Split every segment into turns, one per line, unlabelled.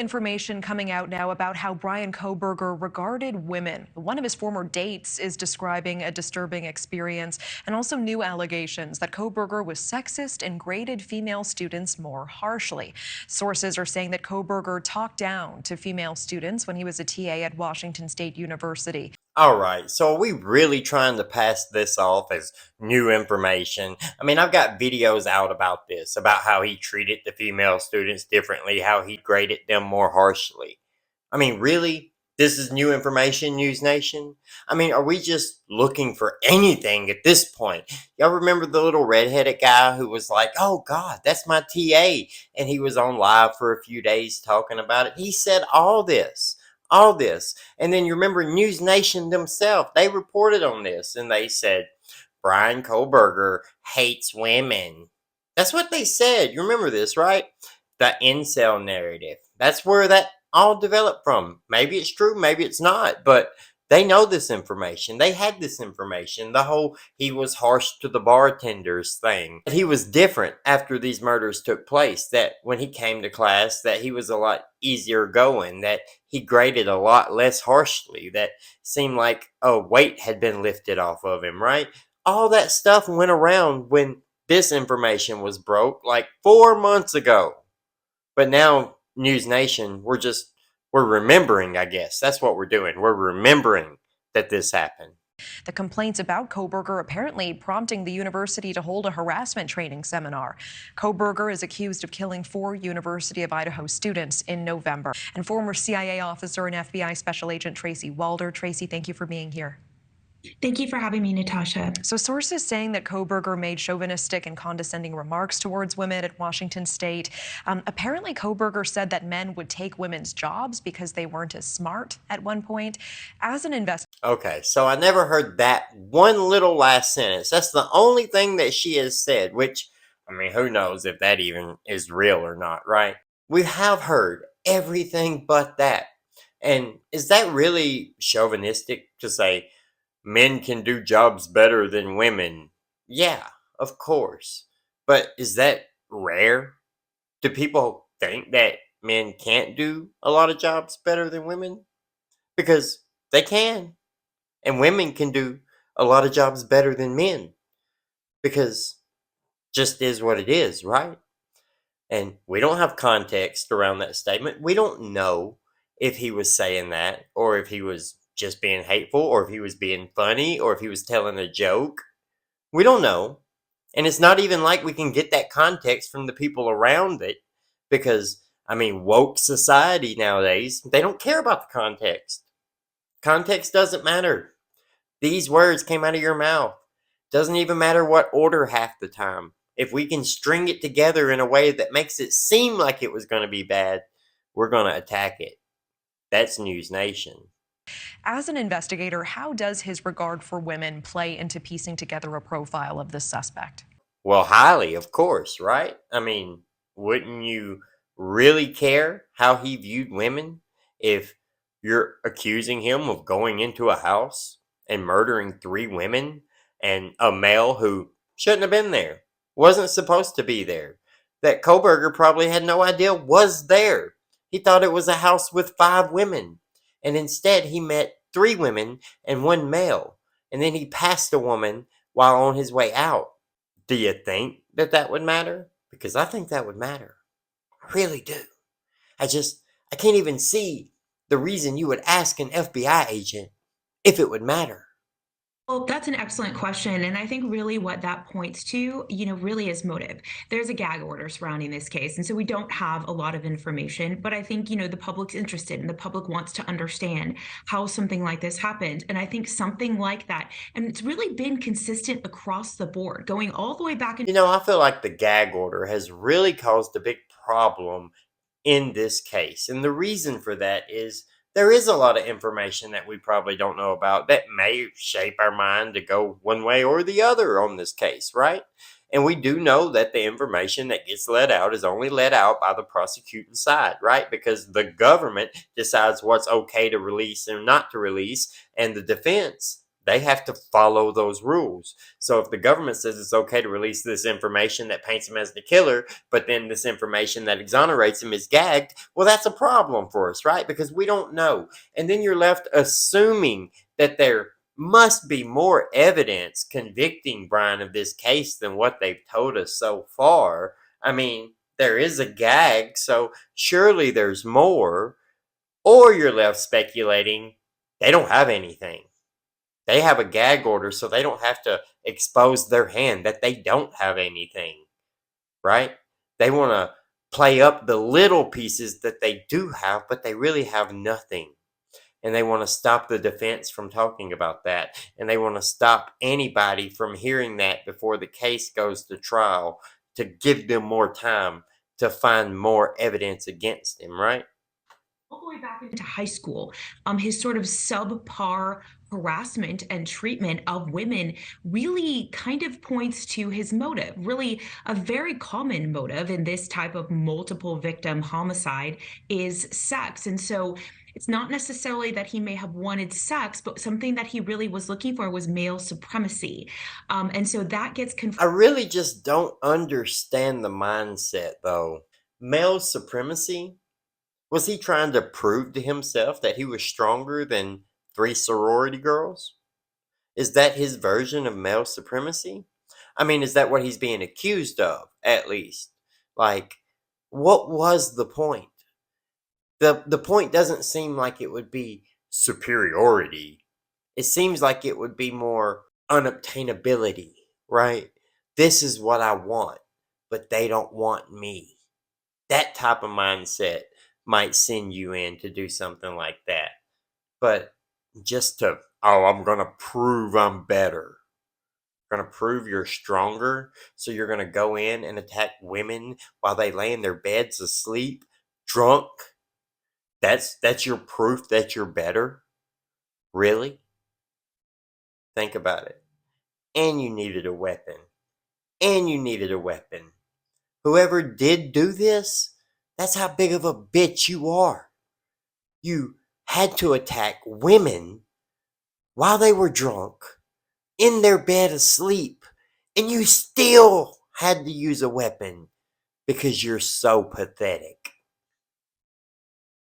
information coming out now about how Bryan Kohberger regarded women. One of his former dates is describing a disturbing experience, and also new allegations that Kohberger was sexist and graded female students more harshly. Sources are saying that Kohberger talked down to female students when he was a TA at Washington State University.
All right, so are we really trying to pass this off as new information? I mean, I've got videos out about this, about how he treated the female students differently, how he graded them more harshly. I mean, really? This is new information, News Nation? I mean, are we just looking for anything at this point? Y'all remember the little redheaded guy who was like, oh God, that's my TA, and he was on live for a few days talking about it? He said all this. And then you remember News Nation themselves, they reported on this and they said, Bryan Kohberger hates women. That's what they said. You remember this, right? The incel narrative. That's where that all developed from. Maybe it's true, maybe it's not, but they know this information. They had this information. The whole he was harsh to the bartenders thing. He was different after these murders took place. That when he came to class, that he was a lot easier going. That he graded a lot less harshly. That seemed like a weight had been lifted off of him, right? All that stuff went around when this information was broke like 4 months ago. But now, News Nation, we're remembering, I guess. That's what we're doing. We're remembering that this happened.
The complaints about Kohberger apparently prompting the university to hold a harassment training seminar. Kohberger is accused of killing 4 University of Idaho students in November. And former CIA officer and FBI Special Agent Tracy Walder. Tracy, thank you for being here.
Thank you for having me, Natasha.
So sources saying that Kohberger made chauvinistic and condescending remarks towards women at Washington State. Apparently, Kohberger said that men would take women's jobs because they weren't as smart at one point. As an investigator.
Okay, so I never heard that one little last sentence. That's the only thing that she has said, which, I mean, who knows if that even is real or not, right? We have heard everything but that. And is that really chauvinistic to say, men can do jobs better than women? Yeah, of course. But is that rare? Do people think that men can't do a lot of jobs better than women? Because they can. And women can do a lot of jobs better than men. Because just is what it is, right? And we don't have context around that statement. We don't know if he was saying that or if he was just being hateful, or if he was being funny, or if he was telling a joke. We don't know. And it's not even like we can get that context from the people around it, because, I mean, woke society nowadays, they don't care about the context. Context doesn't matter. These words came out of your mouth. Doesn't even matter what order half the time. If we can string it together in a way that makes it seem like it was going to be bad, we're going to attack it. That's News Nation.
As an investigator, how does his regard for women play into piecing together a profile of this suspect?
Well, highly, of course, right? I mean, wouldn't you really care how he viewed women if you're accusing him of going into a house and murdering 3 women and a male who shouldn't have been there, wasn't supposed to be there, that Kohberger probably had no idea was there? He thought it was a house with 5 women. And instead, he met 3 women and 1 male. And then he passed a woman while on his way out. Do you think that that would matter? Because I think that would matter. I really do. I can't even see the reason you would ask an FBI agent if it would matter.
Well, that's an excellent question. And I think really what that points to, really is motive. There's a gag order surrounding this case. And so we don't have a lot of information. But I think, the public's interested and the public wants to understand how something like this happened. And I think something like that, and it's really been consistent across the board, going all the way back.
I feel like the gag order has really caused a big problem in this case. And the reason for that is there is a lot of information that we probably don't know about that may shape our mind to go one way or the other on this case, right? And we do know that the information that gets let out is only let out by the prosecuting side, right? Because the government decides what's okay to release and not to release, and the defense, They have to follow those rules. So if the government says it's okay to release this information that paints him as the killer, but then this information that exonerates him is gagged, well, that's a problem for us, right? Because we don't know. And then you're left assuming that there must be more evidence convicting Bryan of this case than what they've told us so far. I mean, there is a gag, so surely there's more. Or you're left speculating they don't have anything. They have a gag order, so they don't have to expose their hand that they don't have anything, right? They want to play up the little pieces that they do have, but they really have nothing. And they want to stop the defense from talking about that. And they want to stop anybody from hearing that before the case goes to trial to give them more time to find more evidence against him, right?
All the way back into high school, his sort of subpar harassment and treatment of women really kind of points to his motive. Really, a very common motive in this type of multiple victim homicide is sex. And so it's not necessarily that he may have wanted sex, but something that he really was looking for was male supremacy. And so that gets
I really just don't understand the mindset, though. Male supremacy? Was he trying to prove to himself that he was stronger than 3 sorority girls? Is that his version of male supremacy? I mean, is that what he's being accused of, at least? Like, what was the point? The point doesn't seem like it would be superiority. It seems like it would be more unobtainability, right? This is what I want, but they don't want me. That type of mindset might send you in to do something like that. But just to, oh, I'm going to prove I'm better. Going to prove you're stronger. So you're going to go in and attack women while they lay in their beds asleep, drunk. That's your proof that you're better? Really? Think about it. And you needed a weapon. And you needed a weapon. Whoever did do this, that's how big of a bitch you are. You had to attack women while they were drunk, in their bed asleep, and you still had to use a weapon because you're so pathetic.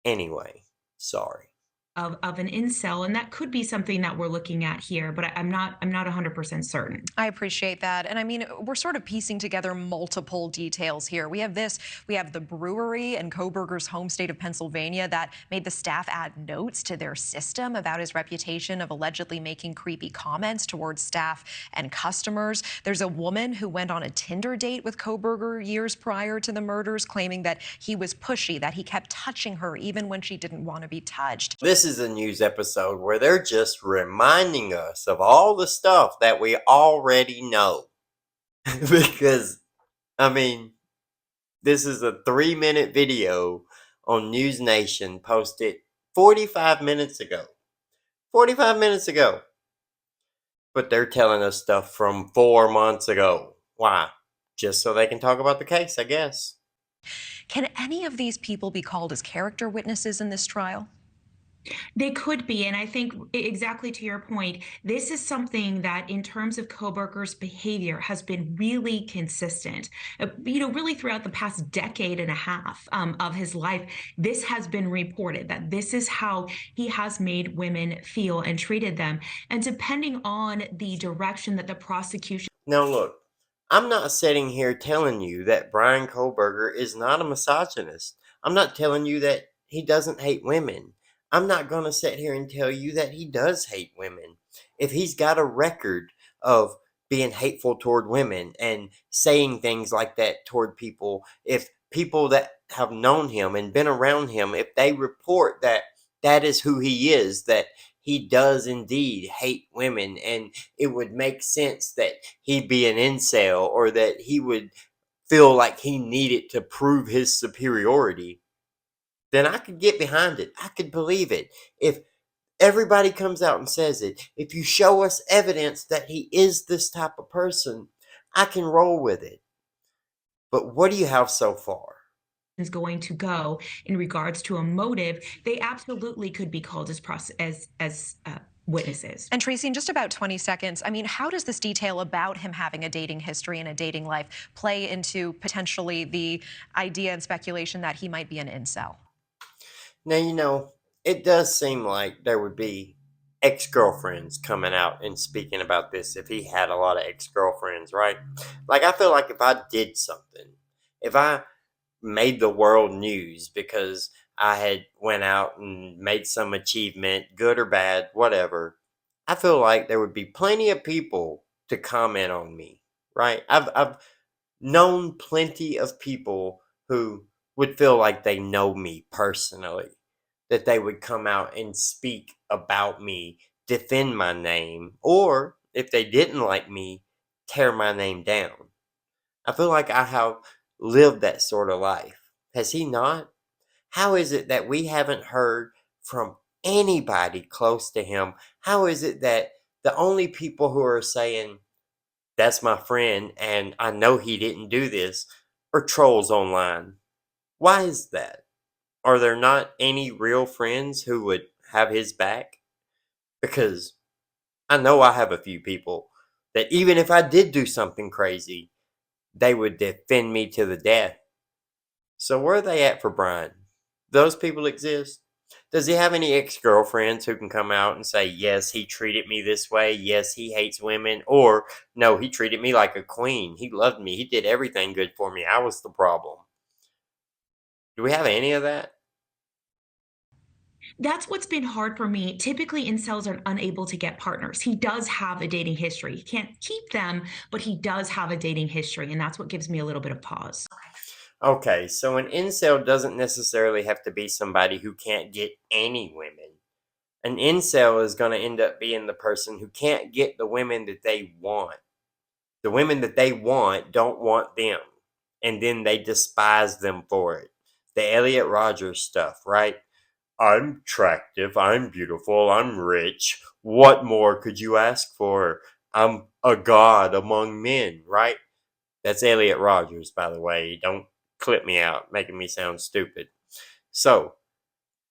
Anyway, sorry.
of an incel, and that could be something that we're looking at here, but I'm not 100% certain.
I appreciate that. And I mean, we're sort of piecing together multiple details here. We have the brewery in Kohberger's home state of Pennsylvania that made the staff add notes to their system about his reputation of allegedly making creepy comments towards staff and customers. There's a woman who went on a Tinder date with Kohberger years prior to the murders, claiming that he was pushy, that he kept touching her even when she didn't want to be touched.
This is a news episode where they're just reminding us of all the stuff that we already know. Because, I mean, this is a 3-minute video on News Nation posted 45 minutes ago. 45 minutes ago. But they're telling us stuff from 4 months ago. Why? Just so they can talk about the case, I guess.
Can any of these people be called as character witnesses in this trial?
They could be, and I think exactly to your point, this is something that, in terms of Kohberger's behavior, has been really consistent. Really throughout the past decade and a half of his life, this has been reported that this is how he has made women feel and treated them. And depending on the direction that the prosecution.
Now, look, I'm not sitting here telling you that Bryan Kohberger is not a misogynist. I'm not telling you that he doesn't hate women. I'm not going to sit here and tell you that he does hate women. If he's got a record of being hateful toward women and saying things like that toward people, if people that have known him and been around him, if they report that that is who he is, that he does indeed hate women, and it would make sense that he'd be an incel or that he would feel like he needed to prove his superiority, then I could get behind it. I could believe it. If everybody comes out and says it, if you show us evidence that he is this type of person, I can roll with it. But what do you have so far?
Is going to go in regards to a motive, they absolutely could be called as witnesses.
And Tracy, in just about 20 seconds, I mean, how does this detail about him having a dating history and a dating life play into potentially the idea and speculation that he might be an incel?
Now, it does seem like there would be ex girlfriends coming out and speaking about this if he had a lot of ex girlfriends, right? Like, I feel like if I did something, if I made the world news because I had went out and made some achievement, good or bad, whatever, I feel like there would be plenty of people to comment on me, right? I've known plenty of people who would feel like they know me personally, that they would come out and speak about me, defend my name, or if they didn't like me, tear my name down. I feel like I have lived that sort of life. Has he not? How is it that we haven't heard from anybody close to him? How is it that the only people who are saying, that's my friend and I know he didn't do this, are trolls online? Why is that? Are there not any real friends who would have his back? Because I know I have a few people that even if I did do something crazy, they would defend me to the death. So where are they at for Bryan? Those people exist? Does he have any ex-girlfriends who can come out and say, yes, he treated me this way, yes, he hates women, or no, he treated me like a queen, he loved me, he did everything good for me, I was the problem? Do we have any of that?
That's what's been hard for me. Typically, incels are unable to get partners. He does have a dating history. He can't keep them, but he does have a dating history, and that's what gives me a little bit of pause.
Okay, so an incel doesn't necessarily have to be somebody who can't get any women. An incel is going to end up being the person who can't get the women that they want. The women that they want don't want them. And then they despise them for it. The Elliot Rogers stuff, right? I'm attractive, I'm beautiful, I'm rich. What more could you ask for? I'm a god among men, right? That's Elliot Rogers, by the way. Don't clip me out, making me sound stupid. So,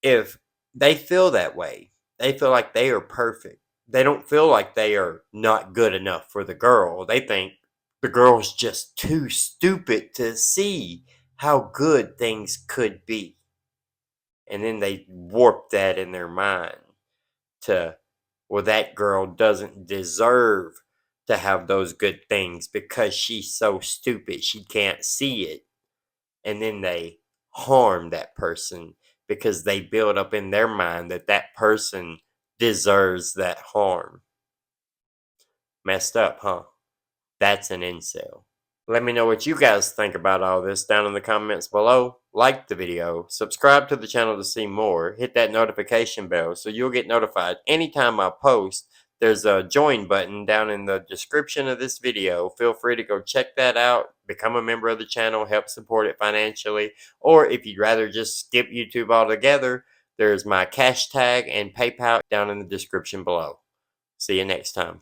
if they feel that way, they feel like they are perfect. They don't feel like they are not good enough for the girl. They think the girl's just too stupid to see how good things could be. And then they warp that in their mind to, well, that girl doesn't deserve to have those good things because she's so stupid she can't see it. And then they harm that person because they build up in their mind that that person deserves that harm. Messed up, huh? That's an incel. Let me know what you guys think about all this down in the comments below. Like the video, subscribe to the channel to see more, hit that notification bell so you'll get notified anytime I post. There's a join button down in the description of this video. Feel free to go check that out, become a member of the channel, help support it financially, or if you'd rather just skip YouTube altogether, there's my cash tag and PayPal down in the description below. See you next time.